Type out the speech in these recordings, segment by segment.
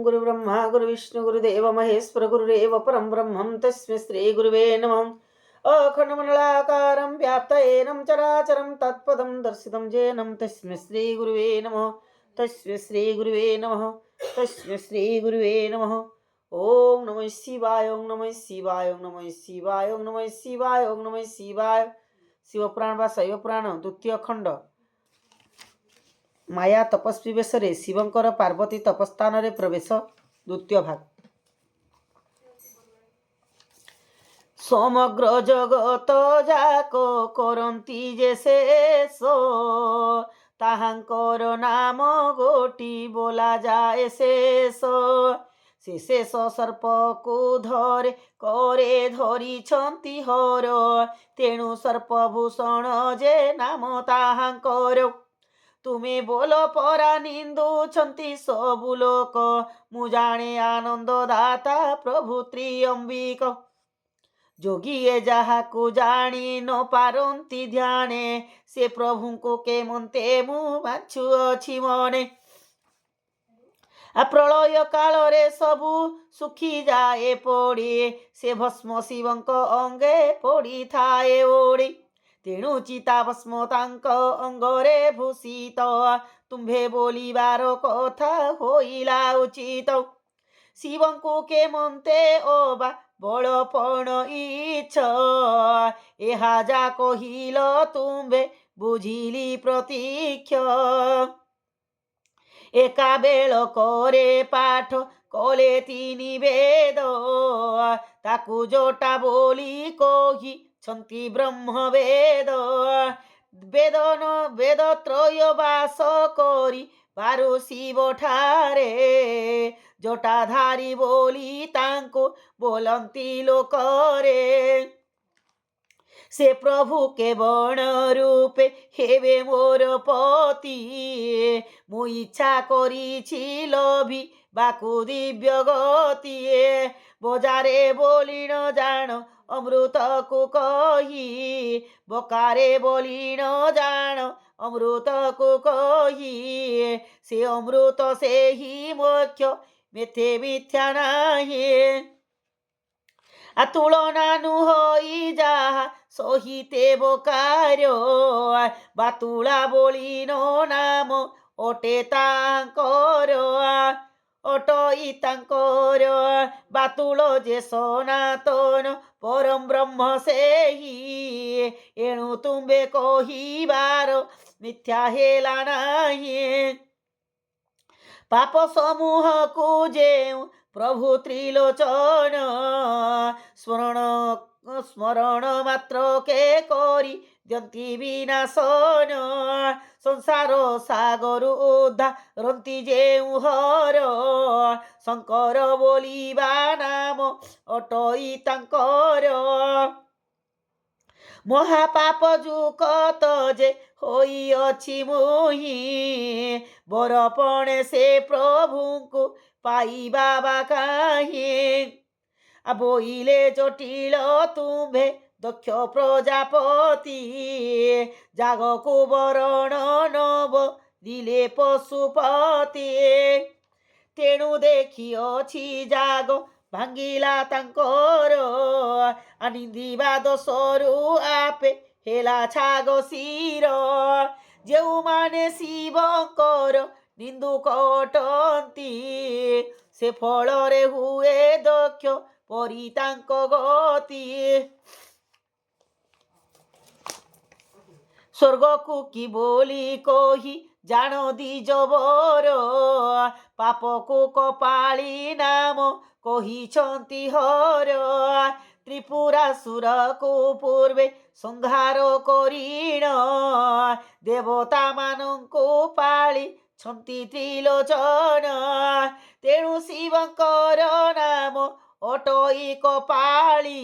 गुरुब्रह्मा गुरुविष्णु गुरुदेव महेश्वर गुरुरेव परं ब्रह्मं तस्मै श्रीगुरुवे नमः। अखण्डमण्डलाकारं व्याप्तयेनं चराचरं तत्पदं दर्शितं येनं तस्मै श्रीगुरुवे नमः। तस्मै श्रीगुरुवे नमः। तस्मै श्रीगुरुवे नमः। ओम नमः शिवाय, ओम नमः शिवाय, ओम नमः शिवाय, ओम नमः शिवाय, ओम नमः शिवाय। शिवपुराण व शैवपुराण द्वितीय खंड। माया तपस्वी बेशरे शिवंकर पार्वती तपस्थान रे प्रवेश द्वितीय भाग। समग्र जगत जाक करंती जे शेष ताहांकर नाम गोटी बोला जाए शेष। से शेष सर्प को धरे करे धरी छंती हर तेणु सर्पभूषण जे नाम ताहांकर। तुमे बोल परा निंदुछंती सबु लोक मु जाने आनंद दाता प्रभु त्रिअंबिक। जोगिए जाहाकु जानी न पारंती ध्याने से प्रभु को केमंते मु बाछुअछि मने। प्रलय काल रे सबु सुखी जाए पड़ी से भस्म शिवंक अंगे पड़ी थाए ओड़ी। तेणु चिता भस्म तांक अंगरे भूषित तुम्भे बोलिबार कथा होइला उचित। शिवंकु के मन्ते ओबा बड़पण इच्छ एहा जा कहिल तुम्भे बुझिली प्रतीक्ष। एका बेल करे पाठ कले तिनी वेद ताकु जोटा बोली कही छंती ब्रह्म वेद। वेदन वेद त्रय बास करी पारु शिव ठारे जटाधारी बोली तांको बोलंती लोकरे। से प्रभु के बण रूपे हेबे मोर पति मु इच्छा करिछि लोभी बाकु दिव्य गति। बजारे बोली न जान अमृत को कही बकारे बोली न जान अमृत को कही। से अमृत से ही मोक्ष मिथ्ये मिथ्या नाही। तुलना नुहई जाहा सहिते बोकार्यो बातुला बोली नो नाम ओटे तांकर। ओटई तांकर बातुल जे सनातन परम ब्रह्म से ही एणु तुम्बे कहिबार मिथ्या हेला नाही। पाप समूह को जेउ प्रभु त्रिलोचन स्मरण मात्र के करी दियंती विनाशन। संसार सागर उद्धारंती जेउ हर शंकर बोलिबा नाम अटई तांकर। महापाप जुकत जे होई अछि मोही बरपणे से प्रभु को पाइबा बाकाही। बोइले जटिल तुम्भे दक्ष प्रजापति जाग को बरण नव दिले पशुपति। तेणु देखी अछि जाग भांगिला तांकर अनिंदिबा दोषरु आपे हेला छाग शिर। जेउ माने शिवंकर निंदु कटंती से फल रे हुए दक्ष परी तांक गति। स्वर्ग को की बोली कही जान दिज बर पाप को कपाली नाम कही छंती हर। त्रिपुरासुर को पूर्वे संहार करीण देवता मानंको पाली छंती त्रिलोचन। तेणु शिवंकर नाम अटई कपाली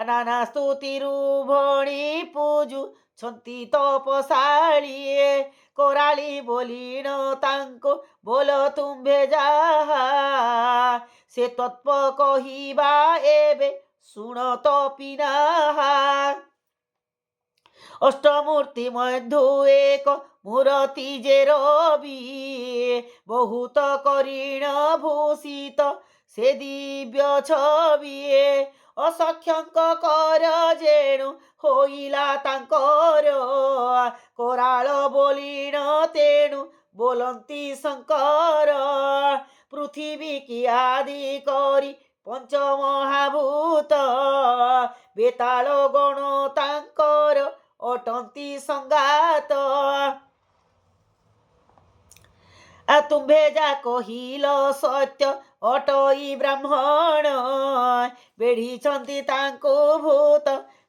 नाना स्तुतिरु भणी पूजु छंती तपशाली। कोराली बोली न तांको बोल तुम्भे जाहा से तत्व कहिबा एबे सुन तपिनाहा। অষ্টমূর্তি মধ্যু এক মূরতি যে রবি, বহুত করিণ ভূষিত সে দিব্য ছবি। অসংখ্যক কর যেণু হইলা তাঙ্কর, କରାଳ ବୋଲିଣ ତେଣୁ ବୋଲନ୍ତି ଶଙ୍କର। ପୃଥିବୀ କି ଆଦି କରି ପଞ୍ଚମହାଭୂତ, ବେତାଳ ଗଣ ତାଙ୍କର ଅଟନ୍ତି ସଂଗାତ। ତୁମ୍ଭେ ଯା କହିଲ ସତ୍ୟ ଅଟଇ ବ୍ରାହ୍ମଣ, ବେଢ଼ିଛନ୍ତି ତାଙ୍କୁ ଭୂତ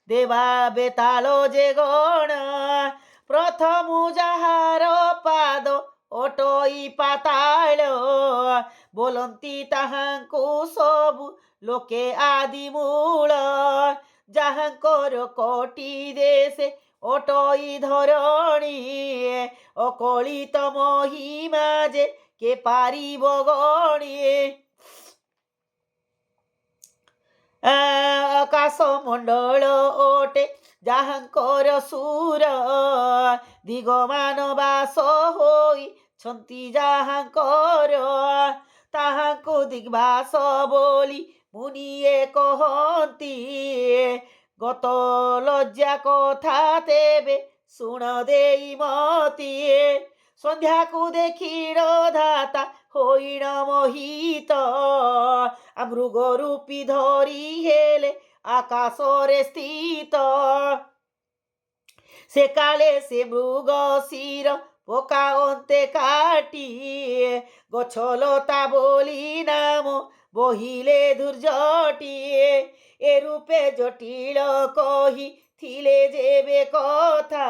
ଦେବା ବେତାଳ ଯେ ଗଣ। ପ୍ରଥମୁ ଯାହାର ପାଦ ଅଟଇ ପାତାଳ, ବୋଲନ୍ତି ତାହାଙ୍କୁ ସବୁ ଲୋକେ ଆଦି ମୂଳ। ଯାହାଙ୍କର କୋଟି ଦେଶେ ଅଟଇ ଧରଣୀ, ଅକଳିତ ମହିମା ଯେ କେ ପାରିବ ଗଣି। ଆକାଶ ମଣ୍ଡଳ ଓଟେ ଯାହାଙ୍କର ସୁର, ଦିଗମାନ ବାସ ହୋଇଛନ୍ତି ଯାହାଙ୍କର। ତାହାଙ୍କୁ ଦିଗ୍ବାସ ବୋଲି ମୁନିଏ କହନ୍ତି, ଗତ ଲଜ୍ଜା କଥା ତେବେ ଶୁଣ ଦେଇ ମତି। ସନ୍ଧ୍ୟାକୁ ଦେଖିଣ ଧାତା ହୋଇଣ ମୋହିତ, ମୃଗ ରୂପୀ ଧରି ହେଲେ ଆକାଶରେ ସ୍ଥିତ। ସେ କାଳେ ସେ ମୃଗ ଶିର ପକା ଅନ୍ତେ କାଟି, ଗଛଲତା ବୋଲି ନାମ ବହିଲେ ଧୂର୍ଜଟିଏ। ଏ ରୂପେ ଜଟିଳ କହିଥିଲେ ଯେବେ କଥା,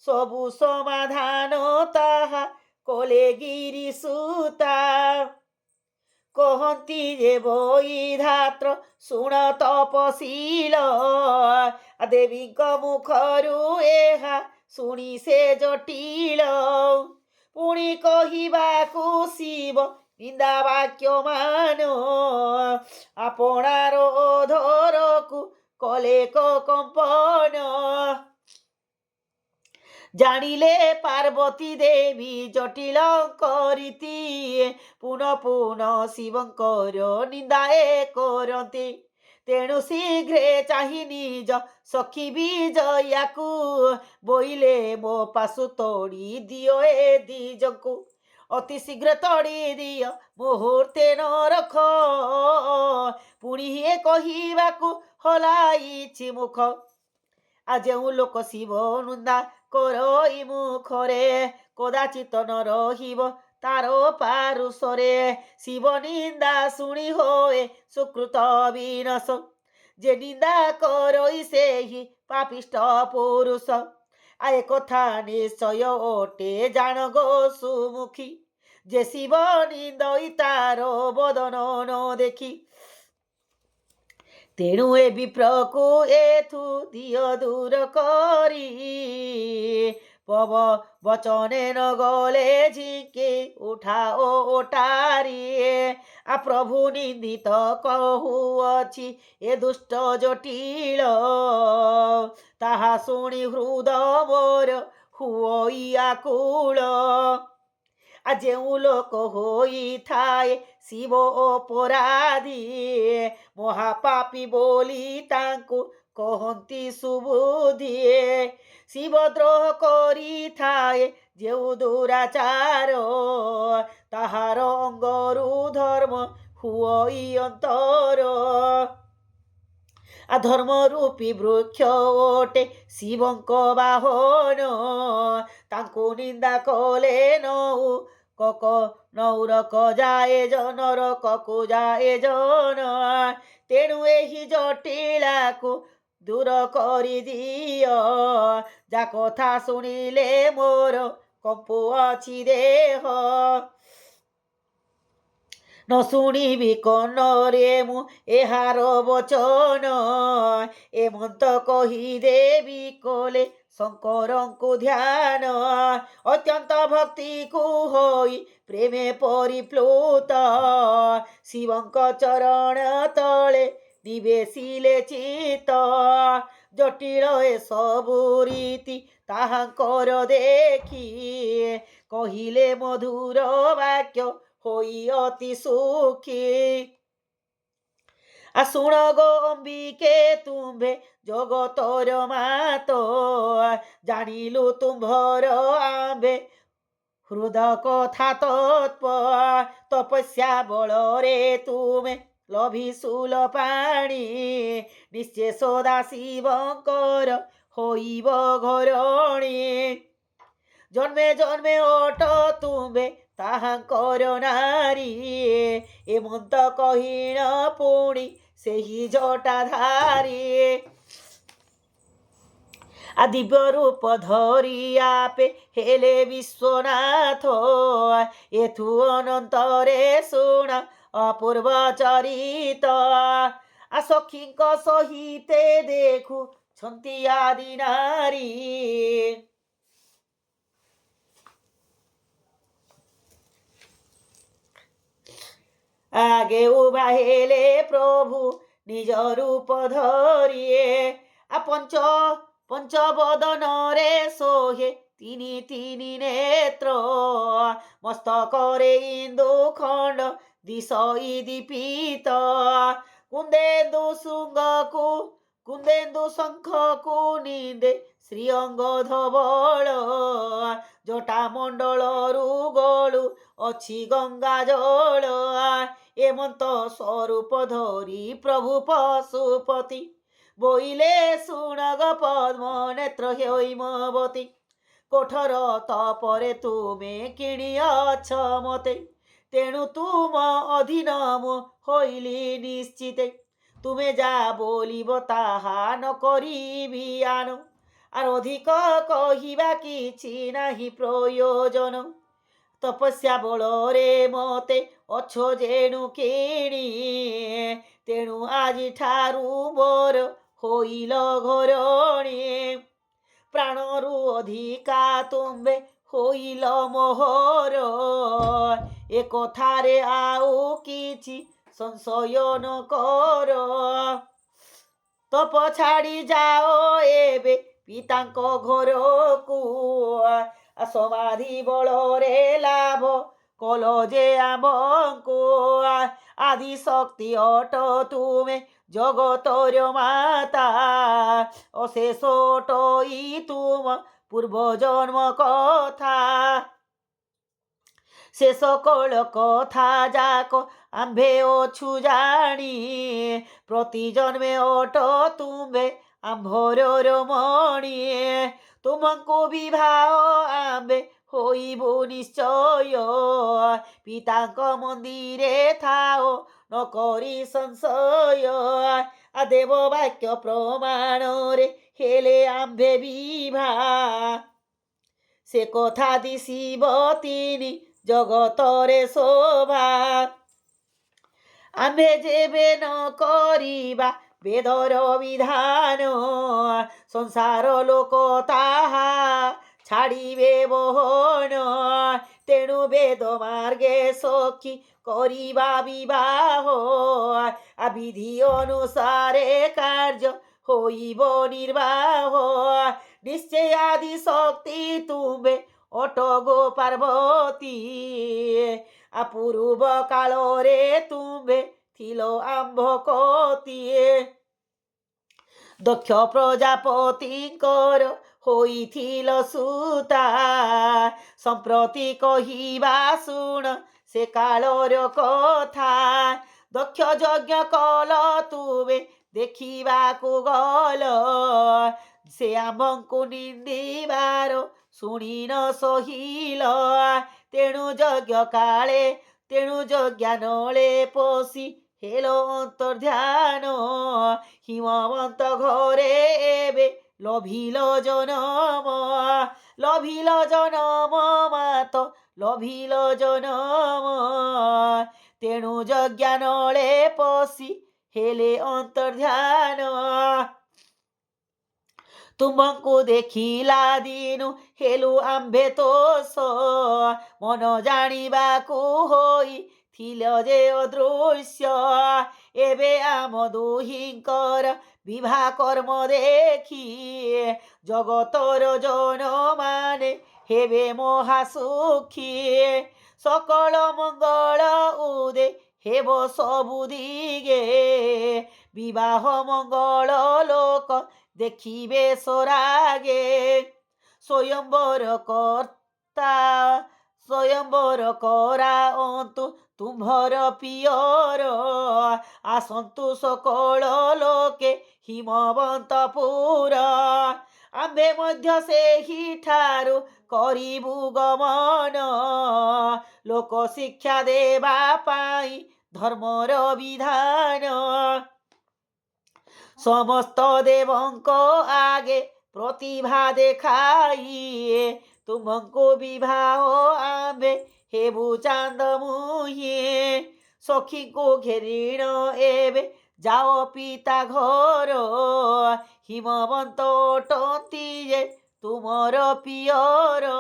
ସବୁ ସମାଧାନ ତାହା କଲେ ଗିରିସୂତା। କହନ୍ତି ଯେ ବୈଧାତ୍ର ଶୁଣ ତପଶୀଳ, ଦେବୀଙ୍କ ମୁଖରୁ ଏହା ଶୁଣି ସେ ଜଟିଳ। ପୁଣି କହିବାକୁ ଶିବ ନିନ୍ଦା ବାକ୍ୟ ମାନ, ଆପଣାର ଅଧରକୁ କଲେ କମ୍ପନ। ଜାଣିଲେ ପାର୍ବତୀ ଦେବୀ ଜଟିଳ କରିତି, ପୁନଃ ପୁନଃ ଶିବଙ୍କର ନିନ୍ଦା କରନ୍ତି। ତେଣୁ ଶୀଘ୍ରେ ଚାହିଁ ନିଜ ସଖୀ ବିଜୟାକୁ, ବୋଇଲେ ମୋ ପାଶୁ ତୋଡ଼ି ଦିଅ ଏ ଦିଜଙ୍କୁ। ଅତି ଶୀଘ୍ର ତୋଡ଼ି ଦିଅ ମୁହୂର୍ତ୍ତେ ନ ରଖ, ପୁଣି ହେ କହିବାକୁ ହଲାଇଛି ମୁଖ। ଯେଉଁ ଲୋକ ଶିବ ନିନ୍ଦା କରଇ ମୁଖରେ, କଦାଚିତ ନ ରହିବ ତାର ପାରୁଷରେ। ଶିବ ନିନ୍ଦା ଶୁଣି ହୋଏ ସୁକୃତ ବିନାଶ, ଯେ ନିନ୍ଦା କରଇ ସେହି ପାପିଷ୍ଟ ପୁରୁଷ। ଏ କଥା ନିଶ୍ଚୟ ଓଟେ ଜାଣ ଗୋ ସୁମୁଖୀ, ଯେ ଶିବ ନିନ୍ଦଇ ତାର ବଦନ ନ ଦେଖି। ତେଣୁ ଏ ବିପ୍ରକୁ ଏଥୁ ଦିଅ ଦୂର କରି, ପବ ବଚନେ ନ ଗଲେ ଝିଙ୍କି ଉଠାଓ ଓଟାରି। ପ୍ରଭୁ ନିନ୍ଦିତ କହୁଅଛି ଏ ଦୁଷ୍ଟ ଜଟିଳ, ତାହା ଶୁଣି ହୃଦ ମୋର ହୁଅଇ ଆକୁଳ। ଯେଉଁ ଲୋକ ହୋଇଥାଏ ଶିବ ଅପରାଧୀ, ମହାପାପୀ ବୋଲି ତାଙ୍କୁ କହନ୍ତି ସୁବୁଦ୍ଧି। ଶିବଦ୍ରୋହ କରିଥାଏ ଯେଉଁ ଦୁରାଚାର, ତାହାର ଅଙ୍ଗରୁ ଧର୍ମ ହୁଅଇ ଅନ୍ତର। ଧର୍ମ ରୂପୀ ବୃକ୍ଷ ଓଟେ ଶିବଙ୍କ ବାହନ, ତାଙ୍କୁ ନିନ୍ଦା କଲେ ନରକ ଯାଏ ଜନ। ତେଣୁ ଏହି ଜଟିଳାକୁ ଦୂର କରିଦିଅ, ଯା କଥା ଶୁଣିଲେ ମୋର କମ୍ପୁଅଛି ଦେହ। ନ ଶୁଣିବି କନରେ ମୁଁ ଏହାର ବଚନ, ଏମନ୍ତ କହିଦେବି କଲେ ଶଙ୍କରଙ୍କୁ ଧ୍ୟାନ। ଅତ୍ୟନ୍ତ ଭକ୍ତିକୁ ହୋଇ ପ୍ରେମେ ପରିପ୍ଲୁତ, ଶିବଙ୍କ ଚରଣ ତଳେ ଦିବେଶିଲେ ଚିତ ଜଟିଳ ଏସବୁ ରୀତି ତାହାଙ୍କର ଦେଖି କହିଲେ ମଧୁର ବାକ୍ୟ ହୋଇ ଅତି ସୁଖୀ। শুণ গো অম্বিকে তুম্ভে জগতর মাত জানিলু তুম্ভর আম্ভে হৃদ কথা তপস্যা বলরে তুমে লভিশুল পাণি নিশ্চে সদা শিবঙ্কর হইব ঘরণী। জন্মে জন্মে অট তুম্ভে তাহাଙ୍କର ନାରୀ ଏମନ୍ତ କହିଣ ପୁଣି ସେହି ଜଟାଧାରୀ। ଦିବ୍ୟ ରୂପ ଧରି ଆପେ ହେଲେ ବିଶ୍ୱନାଥ ଏଥୁ ଅନନ୍ତରେ ଶୁଣ ଅପୂର୍ବ ଚରିତ। ସଖୀଙ୍କ ସହିତେ ଦେଖୁଛନ୍ତି ଆଦି ନାରୀ। ଆଗେ ଉଭା ହେଲେ ପ୍ରଭୁ ନିଜ ରୂପ ଧରିଏ ପଞ୍ଚବଦନରେ ଶୋହେ ତିନି ତିନି ନେତ୍ର ମସ୍ତକରେ ଇନ୍ଦୁ ଖଣ୍ଡ ଦିଶଇ ଦୀପିତ କୁନ୍ଦେନ୍ଦୁ ଶଙ୍ଖକୁ ନିନ୍ଦେ ଶ୍ରୀଅଙ୍ଗ ଧବଳ ଜଟା ମଣ୍ଡଳରୁ ଗଳୁ ଅଛି ଗଙ୍ଗା ଜଳ। ଏମନ୍ତ ସ୍ୱରୂପ ଧରି ପ୍ରଭୁ ପଶୁପତି ବୋଇଲେ ଶୁଣଗ ପଦ୍ମ ନେତ୍ର ହେଇମବତୀ କୋଠର ତପରେ ତୁମେ କିଣିଅଛ ମତେ ତେଣୁ ତୁମ ଅଧୀନ ମୁଁ ହୋଇଲି ନିଶ୍ଚିତେ ତୁମେ ଯା ବୋଲିବ ତାହା ନ କରିବି ଆନ আর ଅଧିକ କହିବା କିଛି ନାହିଁ ପ୍ରୟୋଜନ ତପସ୍ୟା ବଳରେ ମତେ ଅଛ ଯେଣୁ କିଣି ତେଣୁ ଆଜିଠାରୁ ମୋର ହୋଇଲ ଘରଣୀ ପ୍ରାଣରୁ ଅଧିକା ତୁମ୍ଭେ ହୋଇଲ ମୋହର ଏ କଥାରେ ଆଉ କିଛି ସଂଶୟ ନ କର ତପ ଛାଡ଼ି ଯାଅ ଏବେ ପିତାଙ୍କ ଘରକୁ ସମାଧି ବଳରେ ଲାଭ କଲ ଯେ ଆମକୁ ଆଦି ଶକ୍ତି ଅଟ ତୁମେ ଜଗତର ମାତା ଅଶେଷ ଅଟଇ ତୁମ ପୂର୍ବ ଜନ୍ମ କଥା ସେ ସକଳ କଥା ଯାକ ଆମ୍ଭେ ଅଛୁ ଜାଣି ପ୍ରତି ଜନ୍ମେ ଅଟ ତୁମ୍ଭେ ଆମ୍ଭର ମଣି ତୁମଙ୍କୁ ବିବାହ ଆମ୍ଭେ ହୋଇବୁ ନିଶ୍ଚୟ ପିତାଙ୍କ ମନ୍ଦିରେ ଥାଅ ନ କରି ସଂଶୟ ଦେବ ବାକ୍ୟ ପ୍ରମାଣରେ ହେଲେ ଆମ୍ଭେ ବିଭା ସେ କଥା ଦିଶିବ ତିନି ଜଗତରେ ଶୋଭା ଆମ୍ଭେ ଯେବେ ନ କରିବା ବେଦର ବିଧାନ ସଂସାର ଲୋକ ତାହା ଛାଡ଼ିବେ ବହନ ତେଣୁ ବେଦ ମାର୍ଗେ ସଖୀ କରିବା ବିବାହ ବିଧି ଅନୁସାରେ କାର୍ଯ୍ୟ ହୋଇବ ନିର୍ବାହ ନିଶ୍ଚୟ ଆଦି ଶକ୍ତି ତୁମ୍ଭେ ଅଟ ଗୋ ପାର୍ବତୀ ପୂର୍ବ କାଳରେ ତୁମ୍ଭେ ଥିଲ ଆମ୍ଭ କତିଏ ଦକ୍ଷ ପ୍ରଜାପତିଙ୍କର ହୋଇଥିଲ ସୁତା ସମ୍ପ୍ରତି କହିବା ଶୁଣ ସେ କାଳର କଥା ଦକ୍ଷ ଯଜ୍ଞ କଲ ତୁମେ ଦେଖିବାକୁ ଗଲ ସେ ଆମଙ୍କୁ ନିନ୍ଦିବାର ଶୁଣି ନ ସହିଲ ତେଣୁ ଯଜ୍ଞାନଳେ ପଶି ହେଲ ଅନ୍ତର୍ଧ୍ୟାନ ହିମବନ୍ତ ଘରେ ଏବେ ଲଭିଲ ଜନମ ମାତ ଲଭିଲ ଜନମ ତେଣୁ ଯଜ୍ଞାନଳେ ପଶି ହେଲେ ଅନ୍ତର୍ଧ୍ୟାନ ତୁମଙ୍କୁ ଦେଖିଲା ଦିନୁ ହେଲୁ ଆମ୍ଭେ ତୋଷ ମନ ଜାଣିବାକୁ ହୋଇ ଥିଲ ଯେ ଅଦୃଶ୍ୟ ଏବେ ଆମ ଦୁହିଁଙ୍କର ବିବାହ କର୍ମ ଦେଖି ଜଗତର ଜନମାନେ ହେବେ ମହାସୁଖୀ সকল মঙ্গল উদে হেব সবু দিগে বিবাহ মঙ্গল লোক দেখিবে সরাগে স্বয়ম্বর কর্তা স্বয়ম্বর করা অন্তু তুম্ভর পিয়র আসন্তু সকল লোকে হিমবন্তপুর আম্ভে মধ্য সেহিঠারু করিবু গমন লোক শিক্ষা দেবা পাই ধর্মর বিধান সমস্ত দেবঙ্ক আগে প্রতিভা দেখাই তুমঙ্কু বিবাহ আম্ভে হেবু চান্দ মুহে সখীଙ୍କୁ ঘেরিণ এবে যাও পিতা ঘর হিমবন্ত অটନ୍ତି যে ତୁମର ପିଅର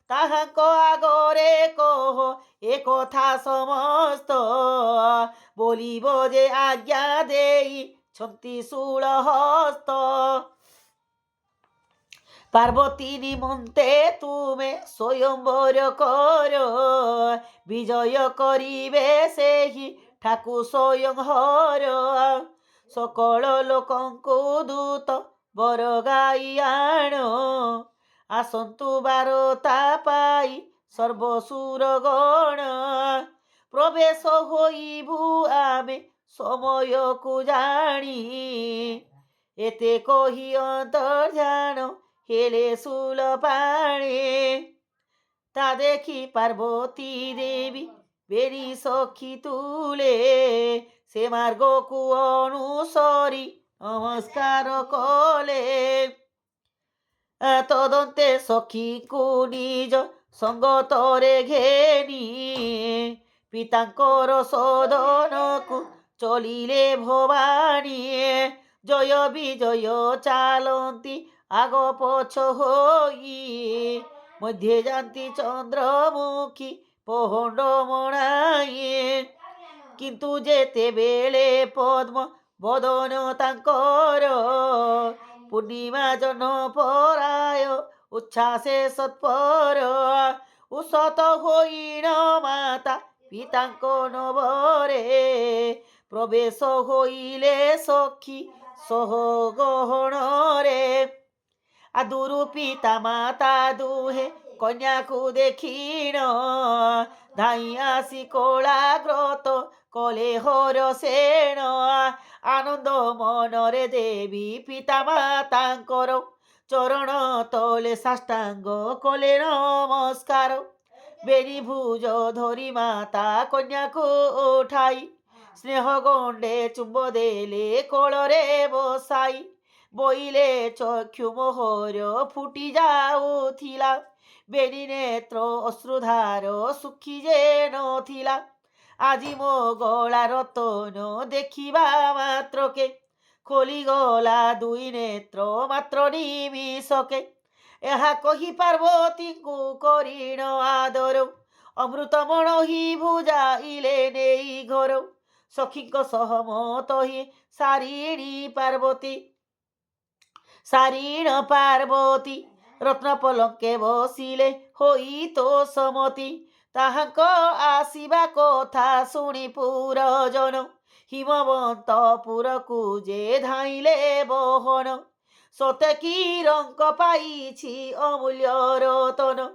ତାହାଙ୍କ ଆଗରେ କହ ଏ କଥା ସମସ୍ତ ବୋଲିବ ଯେ ଆଜ୍ଞା ଦେଇଛନ୍ତି ଶୂଳହସ୍ତ পার্বতী নিমন্তে তুমে স্বয়ম্বর কর বিজয় করিবে সেই ঠাকু স্বয়ং হর সকল লোকଙ୍କୁ দূত বর গাই আণ আসন্তু বারতা পাই সর্বসুর গণ প্রবেশ হইবু আমি সময়কু জানি এতে কহি অন্তর্জান হেলে সুল পাণে তা দেখি পার্বতী দেবী বেরি সখী তুলে সে মার্গকু অনুসরি নমস্কার কলে তদন্তে সখীକୁ নিজ সঙ্গতরে ঘেনি পিতাঙ্কর সদনকু চলিলে ভবানী জয় বিজয় চালন্তি আগ পছ হই মধ্যে যান্তি চন্দ্রমুখী পহণ্ড মଣାয়ে কিন্তু যেতেবেলে পদ্ম বদন তাঙ্কর পূর্ণিমা জন পরায় উচ্ছ্বাসে সৎপর উষত হইণ মাতা পিতাঙ্ক নবরে প্রবেশ হইলে সখী সহগহণরে আদুরু পিতা মাতা দুহে কন্যাকু দেখিণ ধাই আসি কোলাগ্রত কলে হর সেণ আনন্দ মনরে দেবী পিতা মাতাঙ্কর চরণ তলে সাষ্টাঙ্গ কলে নমস্কার বেনি ভুজ ধরি মাতা কন্যাকু উঠাই স্নেহ গণ্ডে চুম্ব দেলে কোଳରେ বসাই বইলে চক্ষু মোহর ফুটি যাউথিলা বেনি নেত্র অশ্রুধার সুখী যে নথিলা আজি ମୋ ଗଳା ରତନ ଦେଖିବା ମାତ୍ରକେ ଖୋଲିଗଲା ଦୁଇ ନେତ୍ର ମାତ୍ର ନିମିଷକେ ଏହା କହି ପାର୍ବତୀଙ୍କୁ କରିଣ ଆଦର ଅମୃତମଣ ହି ଭୁଜାଇଲେ ନେଇ ଘର ସଖୀଙ୍କ ସହମତ ହି ସାରିଣ ପାର୍ବତୀ ରତ୍ନ ପଲଙ୍କେ ବସିଲେ ହୋଇ ତ ସମତି ତାହାଙ୍କ ଆସିବା କଥା ଶୁଣି ପୁରଜନ ହିମବନ୍ତପୁରକୁ ଯେ ଧାଇଁଲେ ବହନ ସତେ କି ରଙ୍କ ପାଇଛି ଅମୂଲ୍ୟ ରତନ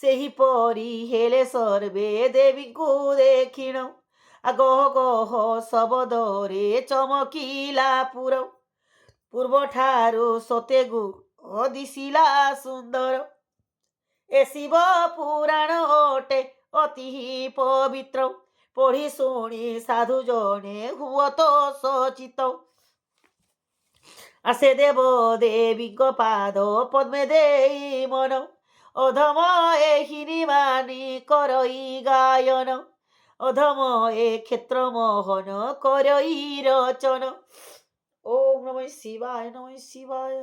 ସେହିପରି ହେଲେ ସର୍ବେ ଦେବୀଙ୍କୁ ଦେଖିଣ ଗହ ଗହ ଶବଦରେ ଚମକିଲା ପୁର ପୂର୍ବଠାରୁ ସତେ ଦିଶିଲା ସୁନ୍ଦର ଏ ଶିବ ପୁରାଣ ଅଟେ ଅତି ପବିତ୍ର পড়ি শুনি সাধু জনে হুয়ত সচিত আসে দেব দেবীଙ୍କ পাদ পদ্মে দেই মন অধম এহিনি মানি করই গায়ন অধম এ ক্ষেত্র মোহন করই রচন ওম নমঃ শিবায় নমঃ শিবায়।